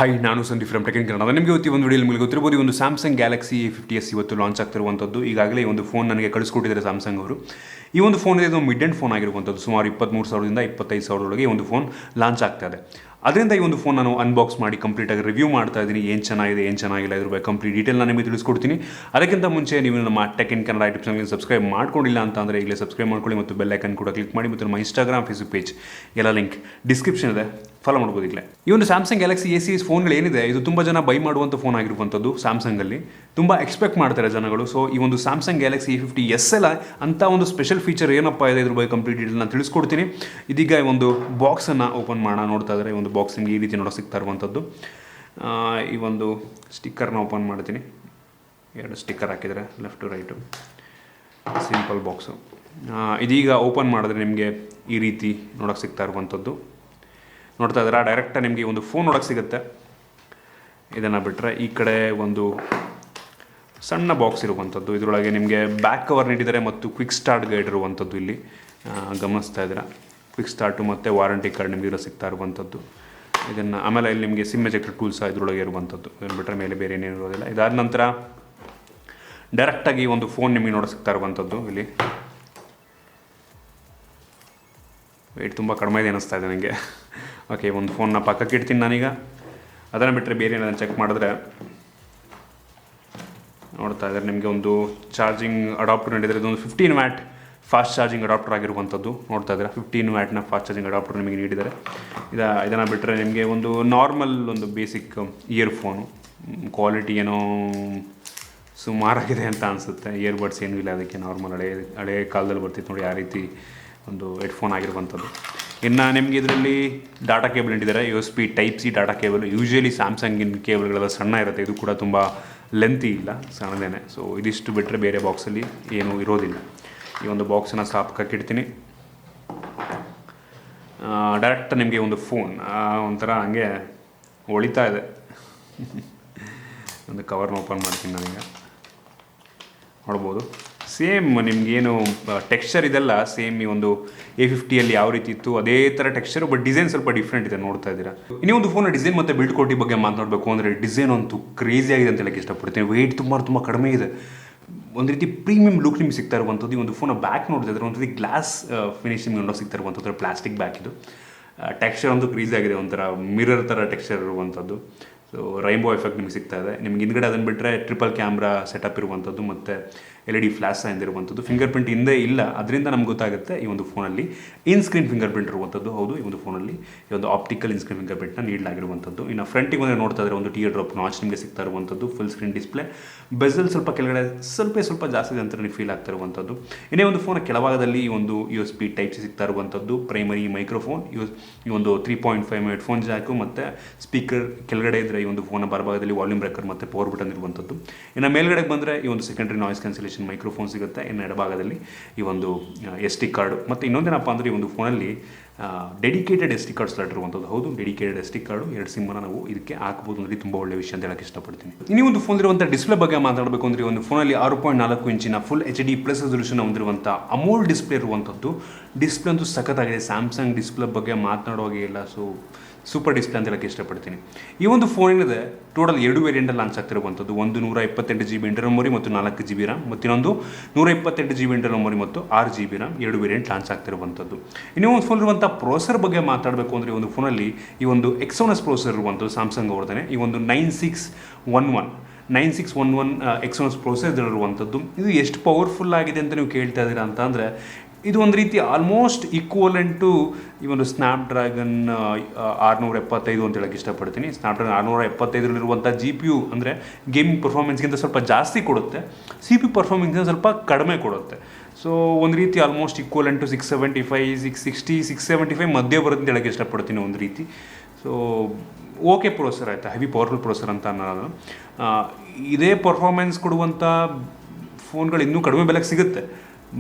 Hi, ನಾನು Sandeep from tech in Kannada. ನಿಮಗೆ ಒಂದು ವಿಡಿಯೋ ನಿಮಗೆ ಗೊತ್ತಿರಬಹುದು, ಒಂದು ಸ್ಯಾಮ್ಸಂಗ್ ಗ್ಯಾಲಕ್ಸಿ A50s ಇವತ್ತು ಲಾಂಚ್ ಆಗ್ತಿರುವಂಥದ್ದು. ಈಗಾಗಲೇ ಈ ಒಂದು ಫೋನ್ ನನಗೆ ಕಳಿಸ್ಕೊಟ್ಟಿದ್ದಾರೆ ಸ್ಯಾಮ್ಸಂಗ್ ಅವರು. ಈ ಒಂದು ಫೋನ್ ಇದು ಮಿಡ್ ಎಂಡ್ ಫೋನ್ ಆಗಿರುವಂಥದ್ದು. ಸುಮಾರು 23,000ದಿಂದ 25,000 ಈ ಒಂದು ಫೋನ್ ಲಾಂಚ್ ಆಗ್ತಾ ಇದೆ. ಅದರಿಂದ ಈ ಒಂದು ಫೋನ್ ನಾನು ಅನ್ಬಾಕ್ಸ್ ಮಾಡಿ ಕಂಪ್ಲೀಟಾಗಿ ರಿವ್ಯೂ ಮಾಡ್ತಾ ಇದ್ದೀನಿ. ಏನು ಚೆನ್ನಾಗಿದೆ, ಏನು ಚೆನ್ನಾಗಿಲ್ಲ, ಇದ್ರ ಬಗ್ಗೆ ಕಂಪ್ಲೀಟ್ ಡೀಟೇಲ್ ನಾನು ನಿಮಗೆ ತಿಳಿಸ್ಕೊಡ್ತೀನಿ. ಅದಕ್ಕಿಂತ ಮುಂಚೆ ನೀವು ನಮ್ಮ ಟೆಕ್ ಇನ್ ಕನ್ನಡ ಯೂಟ್ಯೂಬ್ ಚಾನಲ್ಗೆ ಸಬ್ಸ್ಕ್ರೈಬ್ ಮಾಡ್ಕೊಂಡಿಲ್ಲ ಅಂತಂದರೆ ಈಗಲೇ ಸಬ್ಸ್ಕ್ರೈಬ್ ಮಾಡ್ಕೊಳ್ಳಿ ಮತ್ತು ಬೆಲ್ ಐಕನ್ ಕೂಡ ಕ್ಲಿಕ್ ಮಾಡಿ. ಮತ್ತು ನಮ್ಮ ಇನ್ಸ್ಟಾಗ್ರಾಮ್, ಫೇಸ್ಬುಕ್ ಪೇಜ್ ಎಲ್ಲ ಲಿಂಕ್ ಡಿಸ್ಕ್ರಿಪ್ಷನ್ ಇದೆ, ಫಾಲೋ ಮಾಡ್ಬೋದು ಈಗಲೇ. ಈ ಒಂದು ಸ್ಯಾಮ್ಸಂಗ್ ಗ್ಯಾಲಕ್ಸಿ A ಸೀರೀಸ್ ಫೋನ್ಗಳು ಏನಿದೆ, ಇದು ತುಂಬ ಜನ ಬೈ ಮಾಡುವಂಥ ಫೋನ್ ಆಗಿರುವಂಥದ್ದು. ಸ್ಯಾಮ್ಸಂಗಲ್ಲಿ ತುಂಬ ಎಕ್ಸ್ಪೆಕ್ಟ್ ಮಾಡ್ತಾರೆ ಜನಗಳು. ಸೊ ಈ ಒಂದು ಸ್ಯಾಮ್ಸಂಗ್ ಗ್ಯಾಲಕ್ಸಿ A50s ಎಲ್ಲ ಅಂತ ಒಂದು ಸ್ಪೆಷಲ್ ಫೀಚರ್ ಏನಪ್ಪ ಇದೆ, ಇದ್ರ ಬಗ್ಗೆ ಕಂಪ್ಲೀಟ್ ಡೀಟೇಲ್ ನಾನು ತಿಳಿಸ್ಕೊಡ್ತೀನಿ. ಇದೀಗ ಒಂದು ಬಾಕ್ಸನ್ನು ಓಪನ್ ಮಾಡೋಣ. ನೋಡ್ತಾ ಇದ್ದಾರೆ, ಈ ಒಂದು ಬಾಕ್ಸ್ ನಿಮಗೆ ಈ ರೀತಿ ನೋಡೋಕೆ ಸಿಗ್ತಾ ಇರುವಂಥದ್ದು. ಈ ಒಂದು ಸ್ಟಿಕ್ಕರ್ನ ಓಪನ್ ಮಾಡ್ತೀನಿ. 2 ಸ್ಟಿಕ್ಕರ್ ಹಾಕಿದರೆ ಲೆಫ್ಟು ರೈಟು, ಸಿಂಪಲ್ ಬಾಕ್ಸು. ಇದೀಗ ಓಪನ್ ಮಾಡಿದ್ರೆ ನಿಮಗೆ ಈ ರೀತಿ ನೋಡೋಕೆ ಸಿಗ್ತಾ ಇರುವಂಥದ್ದು. ನೋಡ್ತಾ ಇದ್ದೀರಾ, ಡೈರೆಕ್ಟಾಗಿ ನಿಮಗೆ ಒಂದು ಫೋನ್ ನೋಡೋಕೆ ಸಿಗುತ್ತೆ. ಇದನ್ನು ಬಿಟ್ಟರೆ ಈ ಕಡೆ ಒಂದು ಸಣ್ಣ ಬಾಕ್ಸ್ ಇರುವಂಥದ್ದು. ಇದರೊಳಗೆ ನಿಮಗೆ ಬ್ಯಾಕ್ ಕವರ್ ನೀಡಿದ್ದಾರೆ ಮತ್ತು ಕ್ವಿಕ್ ಸ್ಟಾರ್ಟ್ ಗೈಡ್ ಇರುವಂಥದ್ದು. ಇಲ್ಲಿ ಗಮನಿಸ್ತಾ ಇದ್ದೀರಾ, ಕ್ವಿಕ್ ಸ್ಟಾರ್ಟು ಮತ್ತು ವಾರಂಟಿ ಕಾರ್ಡ್ ನಿಮಗೆ ಇರೋ ಸಿಗ್ತಾ ಇರುವಂಥದ್ದು. ಇದನ್ನು ಆಮೇಲೆ ಇಲ್ಲಿ ನಿಮಗೆ ಸಿಮ್ ಎಜೆಕ್ಟರ್ ಟೂಲ್ಸ್ ಇದರೊಳಗೆ ಇರುವಂಥದ್ದು. ಇದನ್ನು ಬಿಟ್ಟರೆ ಮೇಲೆ ಬೇರೆ ಏನೇನು ಇರೋದಿಲ್ಲ. ಇದಾದ ನಂತರ ಡೈರೆಕ್ಟಾಗಿ ಒಂದು ಫೋನ್ ನಿಮಗೆ ನೋಡೋ ಸಿಗ್ತಾ ಇರುವಂಥದ್ದು. ಇಲ್ಲಿ ವೆಯ್ಟ್ ತುಂಬ ಕಡಿಮೆ ಇದೆ ಅನ್ನಿಸ್ತಾ ಇದೆ ನನಗೆ. ಓಕೆ, ಒಂದು ಫೋನ್ನ ಪಕ್ಕಕ್ಕೆ ಇಡ್ತೀನಿ ನಾನೀಗ. ಅದನ್ನು ಬಿಟ್ಟರೆ ಬೇರೆ ಏನಾದ್ರು ಚೆಕ್ ಮಾಡಿದ್ರೆ ನೋಡ್ತಾ ಇದ್ದಾರೆ, ನಿಮಗೆ ಒಂದು ಚಾರ್ಜಿಂಗ್ ಅಡಾಪ್ಟರ್ ನೀಡಿದರೆ. ಇದೊಂದು 15 ವ್ಯಾಟ್ ಫಾಸ್ಟ್ ಚಾರ್ಜಿಂಗ್ ಅಡಾಪ್ಟರ್ ಆಗಿರುವಂಥದ್ದು. ನೋಡ್ತಾ ಇದ್ದಾರೆ, 15 ವ್ಯಾಟ್ನ ಫಾಸ್ಟ್ ಚಾರ್ಜಿಂಗ್ ಅಡಾಪ್ಟರ್ ನಿಮಗೆ ನೀಡಿದ್ದಾರೆ. ಇದನ್ನು ಬಿಟ್ಟರೆ ನಿಮಗೆ ಒಂದು ನಾರ್ಮಲ್ ಒಂದು ಬೇಸಿಕ್ ಇಯರ್ಫೋನು. ಕ್ವಾಲಿಟಿ ಏನೋ ಸುಮಾರಾಗಿದೆ ಅಂತ ಅನಿಸುತ್ತೆ. ಇಯರ್ಬಡ್ಸ್ ಏನೂ ಇಲ್ಲ ಅದಕ್ಕೆ. ನಾರ್ಮಲ್ ಹಳೆ ಕಾಲದಲ್ಲಿ ಬರ್ತಿತ್ತು ನೋಡಿ, ಆ ರೀತಿ ಒಂದು ಹೆಡ್ಫೋನ್ ಆಗಿರುವಂಥದ್ದು. ಇನ್ನು ನಿಮಗೆ ಇದರಲ್ಲಿ ಡಾಟಾ ಕೇಬಲ್ ಇಟ್ಟಿದ್ದಾರೆ, USB Type-C data cable. Usually ಸ್ಯಾಮ್ಸಂಗಿನ ಕೇಬಲ್ಗಳೆಲ್ಲ ಸಣ್ಣ ಇರುತ್ತೆ, ಇದು ಕೂಡ ತುಂಬ ಲೆಂತಿ ಇಲ್ಲ, ಸಣ್ಣದೇನೆ. ಸೊ ಇದಿಷ್ಟು ಬಿಟ್ಟರೆ ಬೇರೆ ಬಾಕ್ಸಲ್ಲಿ ಏನೂ ಇರೋದಿಲ್ಲ. ಈ ಒಂದು ಬಾಕ್ಸನ್ನು ಸಾಪಕ್ಕೆ ಇಡ್ತೀನಿ. ಡೈರೆಕ್ಟ್ ನಿಮಗೆ ಒಂದು ಫೋನ್ ಒಂಥರ ಹಂಗೆ ಹೊಳಿತಾ ಇದೆ. ಒಂದು ಕವರ್ನ ಓಪನ್ ಮಾಡ್ತೀನಿ ನಾನೀಗ. ನೋಡ್ಬೋದು, ಸೇಮ್ ನಿಮಗೇನು ಟೆಕ್ಸ್ಚರ್ ಇದೆಲ್ಲ ಸೇಮ್ ಈ ಒಂದು A50ಯಲ್ಲಿ ಯಾವ ರೀತಿ ಇತ್ತು ಅದೇ ಥರ ಟೆಕ್ಸ್ಚರು, ಬಟ್ ಡಿಸೈನ್ ಸ್ವಲ್ಪ ಡಿಫ್ರೆಂಟ್ ಇದೆ. ನೋಡ್ತಾ ಇದ್ದೀರಾ. ಇನ್ನೂ ಒಂದು ಫೋನ್ ಡಿಸೈನ್ ಮತ್ತು ಬಿಲ್ಡ್ ಕ್ವಾಲಿಟಿ ಬಗ್ಗೆ ಮಾತನಾಡಬೇಕು ಅಂದರೆ, ಡಿಸೈನ್ ಅಂತೂ ಕ್ರೇಜಿ ಆಗಿದೆ ಅಂತ ಹೇಳಕ್ಕೆ ಇಷ್ಟಪಡ್ತೀನಿ. ವೆಯ್ಟ್ ತುಂಬ ಕಡಿಮೆ ಇದೆ. ಒಂದು ರೀತಿ ಪ್ರೀಮಿಯಂ ಲುಕ್ ನಿಮ್ಗೆ ಸಿಗ್ತಾ ಇರುವಂಥದ್ದು. ಈ ಒಂದು ಫೋನ್ ಬ್ಯಾಕ್ ನೋಡ್ತಾ ಇದ್ದಾರೆ, ಒಂದು ರೀತಿ ಗ್ಲಾಸ್ ಫಿನಿಶ್ ನಿಮ್ಗೆ ನೋಡೋಕೆ ಸಿಗ್ತಾ ಇರುವಂಥದ್ದು. ಪ್ಲಾಸ್ಟಿಕ್ ಬ್ಯಾಕ್ ಇದು. ಟೆಕ್ಸ್ಚರ್ ಅಂತೂ ಕ್ರೀಸ್ ಆಗಿದೆ, ಒಂಥರ ಮಿರರ್ ಥರ ಟೆಕ್ಸ್ಚರ್ ಇರುವಂಥದ್ದು. ಸೊ ರೈನ್ಬೋ ಎಫೆಕ್ಟ್ ನಿಮಗೆ ಸಿಗ್ತಾ ಇದೆ. ನಿಮ್ಗೆ ಹಿಂದ್ಗಡೆ ಅದನ್ನು ಬಿಟ್ಟರೆ ಟ್ರಿಪಲ್ ಕ್ಯಾಮ್ರಾ ಸೆಟಪ್ ಇರುವಂಥದ್ದು ಮತ್ತು LED ಫ್ಲಾಶ್ ಇರುವಂಥದ್ದು. ಫಿಂಗರ್ ಪ್ರಿಂಟ್ ಹಿಂದೆ ಇಲ್ಲ, ಅದರಿಂದ ನಮ್ಗೆ ಗೊತ್ತಾಗುತ್ತೆ ಈ ಒಂದು ಫೋನಲ್ಲಿ ಸ್ಕ್ರೀನ್ ಫಿಂಗರ್ ಪ್ರಿಂಟ್ ಇರುವಂಥದ್ದು. ಹೌದು, ಈ ಒಂದು ಫೋನಲ್ಲಿ ಈ ಒಂದು ಆಪ್ಟಿಕಲ್ ಸ್ಕ್ರೀನ್ ಫಿಂಗರ್ ಪ್ರಿಂಟ್ನ ನೀಡಲಾಗಿರುವಂಥದ್ದು. ಇನ್ನು ಫ್ರಂಟಿಗೆ ಬಂದರೆ ನೋಡ್ತಾ ಇದ್ದಾರೆ, ಒಂದು ಟಿಯರ್ ಡ್ರಾಪ್ ನಾಚ್ ನಿಮಗೆ ಸಿಗ್ತಾ ಇರುವಂಥದ್ದು. Full screen display. ಬೆಜಲ್ ಸ್ವಲ್ಪ ಕೆಳಗಡೆ ಸ್ವಲ್ಪ ಜಾಸ್ತಿ ಇದೆ ಅಂತ ನನಗೆ ಫೀಲ್ ಆಗ್ತಾ ಇರುವಂಥದ್ದು. ಇನ್ನೇ ಒಂದು ಫೋನ್ ಕೆಳಭಾಗದಲ್ಲಿ ಈ ಒಂದು USB Type-C ಸಿಗ್ತಾ ಇರುವಂಥದ್ದು. ಪ್ರೈಮರಿ ಮೈಕ್ರೋಫೋನ್, ಈ ಒಂದು 3.5 ಹೆಡ್ಫೋನ್ ಜಾಕು ಮತ್ತು ಸ್ಪೀಕರ್ ಕೆಳಗಡೆ ಇದ್ದರೆ ಈ ಒಂದು ಫೋನ್ನ ಬಲಭಾಗದಲ್ಲಿ ವಾಲ್ಯೂಮ್ ಬ್ರೇಕರ್ ಮತ್ತು ಪವರ್ ಬಟನ್ ಇರುವಂಥದ್ದು. ಇನ್ನು ಮೇಲ್ಗಡೆ ಬಂದರೆ ಈ ಒಂದು ಸೆಕೆಂಡ್ರಿ ನಾಯ್ಸ್ ಕ್ಯಾನ್ಸಲೇಷನ್ ಮೈಕ್ರೋಫೋನ್ ಸಿಗುತ್ತೆ. ಇನ್ನು ಎಡಭಾಗದಲ್ಲಿ ಈ ಒಂದು SD ಕಾರ್ಡು. ಮತ್ತು ಇನ್ನೊಂದೇನಪ್ಪ ಅಂದರೆ, ಈ ಒಂದು ಫೋನಲ್ಲಿ ಡೆಡಿಕೇಟೆಡ್ SD ಕಾರ್ಡ್ ಸ್ಲಾಟ್ ಇರುವಂಥದ್ದು. ಹೌದು, ಡೆಡಿಕೇಟೆಡ್ SD ಕಾರ್ಡು 2 ಸಿಮ್ಮನ್ನು ನಾವು ಇದಕ್ಕೆ ಹಾಕ್ಬೋದು ಅಂದರೆ ತುಂಬ ಒಳ್ಳೆಯ ವಿಷಯ ಅಂತ ಹೇಳಕ್ಕೆ ಇಷ್ಟಪಡ್ತೀನಿ. ಇನ್ನೂ ಒಂದು ಫೋನ್ ಇರುವಂಥ ಡಿಸ್ಪ್ಲೇ ಬಗ್ಗೆ ಮಾತಾಡಬೇಕು ಅಂದರೆ, ಒಂದು ಫೋನಲ್ಲಿ 6.4 ಇಂಚಿನ ಫುಲ್ HD+ ರೆಸಲ್ಯೂಷನ್ ಹೊಂದಿರುವಂಥ ಅಮೋಲ್ಡ್ ಡಿಸ್ಪ್ಲೇ ಇರುವಂಥದ್ದು. ಡಿಸ್ಪ್ಲೇ ಅಂತೂ ಸಖತ್ತಾಗಿದೆ. ಸ್ಯಾಮ್ಸಂಗ್ ಡಿಸ್ಪ್ಲೇ ಬಗ್ಗೆ ಮಾತನಾಡುವಾಗೆ ಇಲ್ಲ. ಸೊ ಸೂಪರ್ ಡಿಸ್ಪ್ಲೇ ಅಂತ ಹೇಳಕ್ಕೆ ಇಷ್ಟಪಡ್ತೀನಿ. ಈ ಒಂದು ಫೋನ್ ಏನಿದೆ, ಟೋಟಲ್ 2 ವೇರಿಯಂಟಲ್ಲಿ ಲಾಂಚ್ ಆಗ್ತಿರುವಂಥದ್ದು. ಒಂದು 128GB ಇಂಟರ್ನಲ್ ಮೆಮೊರಿ ಮತ್ತು 4GB RAM, ಮತ್ತು ಇನ್ನೊಂದು 128GB ಇಂಟರ್ನಲ್ ಮೆಮೊರಿ ಮತ್ತು 6GB RAM. 2 variant launch ಆಗ್ತಿರುವಂಥದ್ದು. ಇನ್ನೂ ಒಂದು ಫೋನ್ ಇರುವಂಥ ಪ್ರೋಸರ್ ಬಗ್ಗೆ ಮಾತಾಡಬೇಕು ಅಂದರೆ, ಒಂದು ಫೋನಲ್ಲಿ ಈ ಒಂದು Exynos ಪ್ರೋಸರ್ ಇರುವಂಥದ್ದು ಸ್ಯಾಮ್ಸಂಗ್ ಅವ್ರದೇ. ಈ ಒಂದು 9611 Exynos ಪ್ರೋಸೆಸರ್ ಇರುವಂಥದ್ದು. ಇದು ಎಷ್ಟು ಪವರ್ಫುಲ್ ಆಗಿದೆ ಅಂತ ನೀವು ಕೇಳ್ತಾ ಇದ್ದೀರಾ ಅಂತ ಅಂದರೆ, ಇದು ಒಂದು ರೀತಿ ಆಲ್ಮೋಸ್ಟ್ ಈಕ್ವಲೆಂಟ್ ಟು ಈ ಒಂದು ಸ್ನ್ಯಾಪ್ಡ್ರ್ಯಾಗನ್ 675 ಅಂತ ಹೇಳಕ್ಕೆ ಇಷ್ಟಪಡ್ತೀನಿ. ಸ್ನ್ಯಾಪ್ಡ್ರ್ಯಾಗನ್ 675ರಲ್ಲಿರುವಂಥ GPU ಅಂದರೆ ಗೇಮಿಂಗ್ ಪರ್ಫಾರ್ಮೆನ್ಸ್ಗಿಂತ ಸ್ವಲ್ಪ ಜಾಸ್ತಿ ಕೊಡುತ್ತೆ, CPU ಪರ್ಫಾರ್ಮೆನ್ಸ್ಗಿಂತ ಸ್ವಲ್ಪ ಕಡಿಮೆ ಕೊಡುತ್ತೆ. ಸೊ ಒಂದು ರೀತಿ ಆಲ್ಮೋಸ್ಟ್ ಈಕ್ವಲೆಂಟ್ ಟು 675, 660, 675 ಮಧ್ಯೆ ಬರುತ್ತೆ ಅಂತ ಹೇಳಕ್ಕೆ ಇಷ್ಟಪಡ್ತೀನಿ ಒಂದು ರೀತಿ. ಸೊ ಓಕೆ ಪ್ರೋಸೆಸರ್ ಆಯಿತಾ, ಹೆವಿ ಪವರ್ಫುಲ್ ಪ್ರೋಸೆಸರ್ ಅಂತ ಅನ್ನೋದು. ಇದೇ ಪರ್ಫಾರ್ಮೆನ್ಸ್ ಕೊಡುವಂಥ ಫೋನ್ಗಳು ಇನ್ನೂ ಕಡಿಮೆ ಬೆಲೆಗೆ ಸಿಗುತ್ತೆ.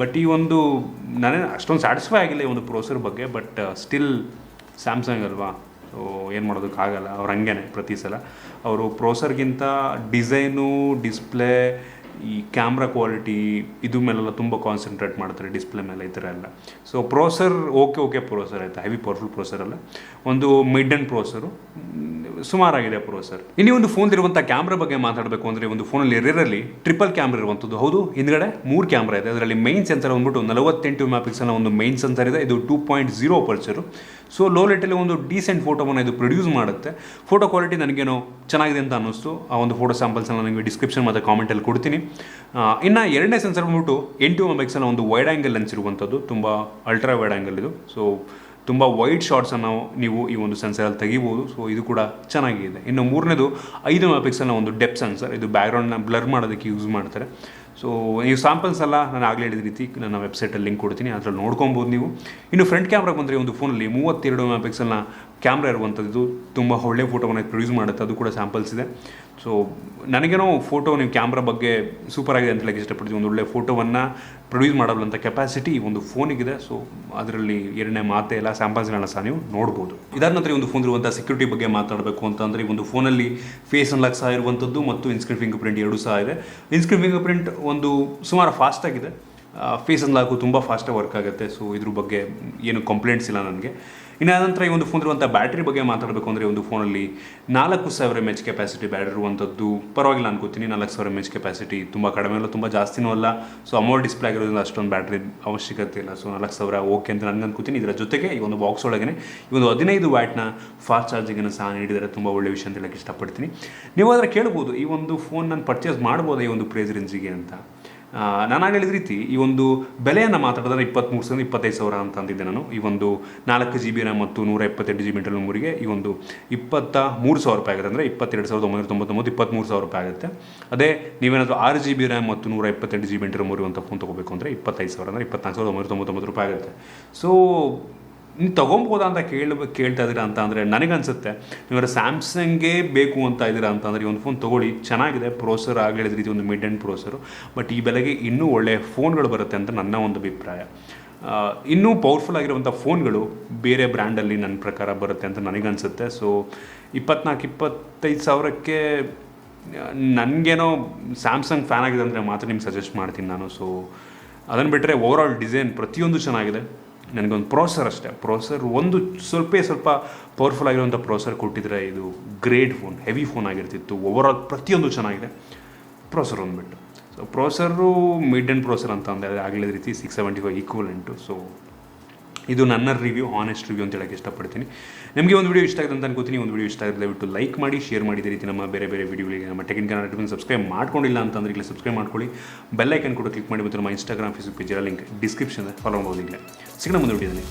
ಬಟ್ ಈ ಒಂದು ನಾನೇ ಅಷ್ಟೊಂದು ಸ್ಯಾಟಿಸ್ಫೈ ಆಗಿಲ್ಲ ಈ ಒಂದು ಪ್ರೋಸೆಸರ್ ಬಗ್ಗೆ. ಬಟ್ ಸ್ಟಿಲ್ ಸ್ಯಾಮ್ಸಂಗ್ ಅಲ್ವಾ, ಸೊ ಏನು ಮಾಡೋದಕ್ಕಾಗಲ್ಲ. ಅವ್ರು ಹಂಗೇನೆ ಪ್ರತಿ ಸಲ ಅವರು ಪ್ರೋಸೆಸರ್ಗಿಂತ ಡಿಸೈನು, ಡಿಸ್ಪ್ಲೇ ಈ ಕ್ಯಾಮ್ರಾ ಕ್ವಾಲಿಟಿ ಇದು ಮೇಲೆಲ್ಲ ತುಂಬ ಕಾನ್ಸಂಟ್ರೇಟ್ ಮಾಡ್ತಾರೆ, ಡಿಸ್ಪ್ಲೇ ಮೇಲೆ ಈ ಥರ ಎಲ್ಲ. ಸೊ ಪ್ರೋಸರ್ ಓಕೆ ಪ್ರೋಸರ್ ಆಯಿತಾ, ಹೆವಿ ಪವರ್ಫುಲ್ ಪ್ರೋಸರ್ ಅಲ್ಲ, ಒಂದು ಮಿಡ್ ಆ್ಯಂಡ್ ಪ್ರೋಸರು, ಸುಮಾರಾಗಿದೆ ಪ್ರೋಸರ್. ಇನ್ನೂ ಒಂದು ಫೋನ್ದಿರುವಂಥ ಕ್ಯಾಮ್ರಾ ಬಗ್ಗೆ ಮಾತಾಡಬೇಕು ಅಂದರೆ, ಒಂದು ಫೋನಲ್ಲಿ ರೇರಲ್ಲಿ ಟ್ರಿಪಲ್ ಕ್ಯಾಮ್ರಾ ಇರುವಂಥದ್ದು. ಹೌದು, ಹಿಂದ್ಗಡೆ 3 ಕ್ಯಾಮ್ರಾ ಇದೆ. ಅದರಲ್ಲಿ ಮೈನ್ ಸೆನ್ಸರ್ ಬಂದ್ಬಿಟ್ಟು 48 ಮೆಗಾಪಿಕ್ಸೆಲ್ನ ಒಂದು ಮೈನ್ ಸೆನ್ಸರ್ ಇದೆ. ಇದು 2.0 ಅಪರ್ಚರು. ಸೊ ಲೋ ಲೈಟಲ್ಲಿ ಒಂದು ಡೀಸೆಂಟ್ ಫೋಟೋವನ್ನು ಇದು ಪ್ರೊಡ್ಯೂಸ್ ಮಾಡುತ್ತೆ. ಫೋಟೋ ಕ್ವಾಲಿಟಿ ನನಗೇನೋ ಚೆನ್ನಾಗಿದೆ ಅಂತ ಅನ್ನಿಸ್ತು. ಆ ಒಂದು ಫೋಟೋ ಸ್ಯಾಂಪಲ್ಸ್ನ ನನಗೆ ಡಿಸ್ಕ್ರಿಪ್ಷನ್ ಮತ್ತು ಕಾಮೆಂಟಲ್ಲಿ ಕೊಡ್ತೀನಿ. ಇನ್ನು ಎರಡನೇ ಸೆನ್ಸರ್ ಬಂದ್ಬಿಟ್ಟು 8 ಮೆಗಾಪಿಕ್ಸೆಲ್ನ ಒಂದು ವೈಡ್ ಆ್ಯಂಗಲ್ ಲೆನ್ಸ್ ಇರುವಂಥದ್ದು, ತುಂಬ ಅಲ್ಟ್ರಾ ವೈಡ್ ಆ್ಯಂಗಲ್ ಇದು. ಸೊ ತುಂಬ ವೈಡ್ ಶಾರ್ಟ್ಸನ್ನು ನೀವು ಈ ಒಂದು ಸೆನ್ಸರಲ್ಲಿ ತೆಗಿಬೋದು. ಸೊ ಇದು ಕೂಡ ಚೆನ್ನಾಗಿದೆ. ಇನ್ನು ಮೂರನೇದು 5 ಮೆಗಾಪಿಕ್ಸೆಲ್ನ ಒಂದು ಡೆಪ್ ಸೆನ್ಸರ್. ಇದು ಬ್ಯಾಕ್ಗ್ರೌಂಡ್ನ ಬ್ಲರ್ ಮಾಡೋದಕ್ಕೆ ಯೂಸ್ ಮಾಡ್ತಾರೆ. ಸೊ ನೀವು ಸ್ಯಾಂಪಲ್ಸ್ ಎಲ್ಲ ನಾನು ಆಗಲೇ ಹೇಳಿದ ರೀತಿ ನನ್ನ ವೆಬ್ಸೈಟಲ್ಲಿ ಲಿಂಕ್ ಕೊಡ್ತೀನಿ, ಅದರಲ್ಲಿ ನೋಡ್ಕೊಬೋದು ನೀವು. ಇನ್ನು ಫ್ರಂಟ್ ಕ್ಯಾಮ್ರಾ ಬಂದರೆ ಒಂದು ಫೋನಲ್ಲಿ 32 ಮೆಗಾಪಿಕ್ಸೆಲ್ನ ಕ್ಯಾಮ್ರಾ ಇರುವಂಥದ್ದು, ತುಂಬ ಒಳ್ಳೆ ಫೋಟೋವನ್ನು ಪ್ರೊಡ್ಯೂಸ್ ಮಾಡುತ್ತೆ. ಅದು ಕೂಡ ಸ್ಯಾಂಪಲ್ಸ್ ಇದೆ. ಸೊ ನನಗೇನೋ ಫೋಟೋ ನೀವು ಕ್ಯಾಮ್ರಾ ಬಗ್ಗೆ ಸೂಪರ್ ಆಗಿದೆ ಅಂತ ಹೇಳಕ್ಕೆ ಇಷ್ಟಪಡ್ತೀವಿ. ಒಂದು ಒಳ್ಳೆ ಫೋಟೋವನ್ನು ಪ್ರೊಡ್ಯೂಸ್ ಮಾಡಬಲ್ಲಂಥ ಕೆಪಾಸಿಟಿ ಈ ಒಂದು ಫೋನಿಗಿದೆ. ಸೊ ಅದರಲ್ಲಿ ಎರಡನೇ ಮಾತೆ ಎಲ್ಲ ಸ್ಯಾಂಪಲ್ಸ್ಗಳನ್ನ ಸಹ ನೀವು ನೋಡ್ಬೋದು. ಇದಾದ ನಂತರ ಈ ಒಂದು ಫೋನ್ ಇರುವಂಥ ಸೆಕ್ಯೂರಿಟಿ ಬಗ್ಗೆ ಮಾತಾಡಬೇಕು ಅಂತಂದರೆ, ಈ ಒಂದು ಫೋನಲ್ಲಿ ಫೇಸ್ ಅನ್ಲಾಕ್ ಸಹ ಇರುವಂಥದ್ದು ಮತ್ತು ಇನ್ಸ್ಕ್ರೀನ್ ಫಿಂಗರ್ ಪ್ರಿಂಟ್ ಎರಡೂ ಸಹ ಇದೆ. ಇನ್ಸ್ಕ್ರೀನ್ ಫಿಂಗರ್ ಪ್ರಿಂಟ್ ಒಂದು ಸುಮಾರು ಫಾಸ್ಟಾಗಿದೆ, ಫೇಸ್ ಅನ್ಲಾಕು ತುಂಬ ಫಾಸ್ಟಾಗಿ ವರ್ಕ್ ಆಗುತ್ತೆ. ಸೊ ಇದ್ರ ಬಗ್ಗೆ ಏನು ಕಂಪ್ಲೇಂಟ್ಸ್ ಇಲ್ಲ ನನಗೆ. ಇನ್ನು ನಂತರ ಈ ಒಂದು ಫೋನ್ ಇರುವಂಥ ಬ್ಯಾಟ್ರಿ ಬಗ್ಗೆ ಮಾತಾಡಬೇಕು ಅಂದರೆ, ಒಂದು ಫೋನಲ್ಲಿ 4000 mAh ಕೆಪಾಸಿಟಿ ಬ್ಯಾಟ್ರಿ ಇರುವಂಥದ್ದು ಪರವಾಗಿಲ್ಲ ಅನ್ಕೋತೀನಿ. 4000 mAh ಕೆಪಾಸಿಟಿ ತುಂಬ ಕಡಿಮೆ ಅಲ್ಲ, ತುಂಬ ಜಾಸ್ತಿನೂ ಅಲ್ಲ. ಸೊ ಅಮೋಲ್ಡ್ ಡಿಸ್ಪ್ಲೇ ಆಗಿರೋದ್ರಿಂದ ಅಷ್ಟೊಂದು ಬ್ಯಾಟ್ರಿ ಅವಶ್ಯಕತೆ ಇಲ್ಲ. ಸೊ 4000 ಓಕೆ ಅಂತ ನನಗೆ ಅನ್ಕೋತೀನಿ. ಇದರ ಜೊತೆಗೆ ಈ ಒಂದು ಬಾಕ್ಸ್ ಒಳಗೆ ಈ ಒಂದು 15 ವ್ಯಾಟ್ನ ಫಾಸ್ಟ್ ಚಾರ್ಜಿಂಗನ್ನು ಸಹ ನೀಡಿದರೆ ತುಂಬ ಒಳ್ಳೆಯ ವಿಷಯ ಅಂತ ಹೇಳಕ್ಕೆ ಇಷ್ಟಪಡ್ತೀನಿ. ನೀವು ಆದರೆ ಕೇಳ್ಬೋದು, ಈ ಒಂದು ಫೋನ್ ನಾನು ಪರ್ಚೇಸ್ ಮಾಡ್ಬೋದಾ ಈ ಒಂದು ಪ್ರೈಸ್ ರೇಂಜಿಗೆ ಅಂತ. ನಾನು ಹೇಳಿದ ರೀತಿ ಈ ಒಂದು ಬೆಲೆಯನ್ನು ಮಾತಾಡಿದ್ರೆ 23,000-25,000 ಅಂತ ಅಂದಿದ್ದೆ ನಾನು. ಈ ಒಂದು 4 GB ರ್ಯಾಮ್ ಮತ್ತು 128 GB ಇಂಟರ್ನಲ್ ಮೆಮೊರಿಗೆ ಈ ಒಂದು 23,000 ರೂಪಾಯಿ ಆಗುತ್ತೆ. ಅಂದರೆ 22,999, 23,000 ರೂಪಾಯಿ ಆಗುತ್ತೆ. ಅದೇ ನೀವೇನಾದರೂ 6 GB ರ್ಯಾಮ್ ಮತ್ತು 128 GB ಇಂಟರ್ನಲ್ ಮೆಮೊರಿ ಅಂತ ಫೋನ್ ತೊಗೋಬೇಕು ಅಂದರೆ 25,000, ಅಂದರೆ 24,999 ರೂಪಾಯಿ ಆಗುತ್ತೆ. ಸೊ ನೀವು ತೊಗೊಬೋದಾ ಅಂತ ಕೇಳ್ತಾ ಇದ್ದೀರಾ ಅಂತ ಅಂದರೆ, ನನಗನ್ಸುತ್ತೆ ನೀವಾದ್ರೆ ಸ್ಯಾಮ್ಸಂಗೇ ಬೇಕು ಅಂತ ಇದ್ದೀರಾ ಅಂತಂದರೆ ಈ ಒಂದು ಫೋನ್ ತೊಗೊಳ್ಳಿ, ಚೆನ್ನಾಗಿದೆ. ಪ್ರೋಸರ್ ಆಗಿ ಹೇಳಿದ ರೀತಿ ಒಂದು ಮಿಡ್ ಆ್ಯಂಡ್ ಪ್ರೋಸರು, ಬಟ್ ಈ ಬೆಲೆಗೆ ಇನ್ನೂ ಒಳ್ಳೆಯ ಫೋನ್ಗಳು ಬರುತ್ತೆ ಅಂತ ನನ್ನ ಒಂದು ಅಭಿಪ್ರಾಯ. ಇನ್ನೂ ಪವರ್ಫುಲ್ ಆಗಿರುವಂಥ ಫೋನ್ಗಳು ಬೇರೆ ಬ್ರ್ಯಾಂಡಲ್ಲಿ ನನ್ನ ಪ್ರಕಾರ ಬರುತ್ತೆ ಅಂತ ನನಗನ್ಸುತ್ತೆ. ಸೊ 24,000-25,000 ಸಾವಿರಕ್ಕೆ ನನಗೇನೋ ಸ್ಯಾಮ್ಸಂಗ್ ಫ್ಯಾನ್ ಆಗಿದೆ ಅಂದರೆ ಮಾತ್ರ ನಿಮ್ಗೆ ಸಜೆಸ್ಟ್ ಮಾಡ್ತೀನಿ ನಾನು. ಸೊ ಅದನ್ನು ಬಿಟ್ಟರೆ ಓವರ್ ಆಲ್ ಡಿಸೈನ್ ಪ್ರತಿಯೊಂದು ಚೆನ್ನಾಗಿದೆ. ನನಗೊಂದು ಪ್ರೋಸರ್ ಅಷ್ಟೇ, ಪ್ರೋಸರ್ ಒಂದು ಸ್ವಲ್ಪ ಪವರ್ಫುಲ್ ಆಗಿರುವಂಥ ಪ್ರೋಸರ್ ಕೊಟ್ಟಿದ್ರೆ ಇದು ಗ್ರೇಟ್ ಫೋನ್, ಹೆವಿ ಫೋನ್ ಆಗಿರ್ತಿತ್ತು. ಓವರ್ ಆಲ್ ಪ್ರತಿಯೊಂದು ಚೆನ್ನಾಗಿದೆ, ಪ್ರೋಸರ್ ಒಂದ್ಬಿಟ್ಟು. So processor mid end processor ಅಂತ ಅಂದರೆ ಆಗಲಿದ ರೀತಿ 675 ಈಕ್ವಲೆಂಟು. ಸೊ ಇದು ನನ್ನ ರಿವ್ಯೂ, ಆನೆಸ್ಟ್ ರಿವ್ಯೂ ಅಂತ ಹೇಳಕ್ಕೆ ಇಷ್ಟಪಡ್ತೀನಿ. ನಿಮಗೆ ಒಂದು ವಿಡಿಯೋ ಇಷ್ಟ ಆಗಿದೆ ಅಂತ ಅನ್ಕೋತೀನಿ. ಒಂದು ವಿಡಿಯೋ ಇಷ್ಟ ಆಗಿದ್ರೆ ದಯವಿಟ್ಟು ಲೈಕ್ ಮಾಡಿ, ಶೇರ್ ಮಾಡಿ. ಇದೇ ರೀತಿ ನಮ್ಮ ಬೇರೆ ವಿಡಿಯೋಗಳಿಗೆ ನಮ್ಮ ಟೆಕ್ ಇನ್ ಕನ್ನಡ ಸಬ್ಸ್ಕ್ರೈಬ್ ಮಾಡ್ಕೊಂಡಿಲ್ಲ ಅಂತಂದರೆ ಈಗಲೇ ಸಬ್ಸ್ಕ್ರೈಬ್ ಮಾಡ್ಕೊಳ್ಳಿ. ಬೆಲ್ ಐಕನ್ ಕೂಡ ಕ್ಲಿಕ್ ಮಾಡಿ. ಮತ್ತು ನಮ್ಮ Instagram, Facebook page link description follow ಮಾಡೋದಿಲ್ಲ. ಸಿಗೋಣ ಮುಂದೆ ವಿಡಿಯೋದಲ್ಲಿ.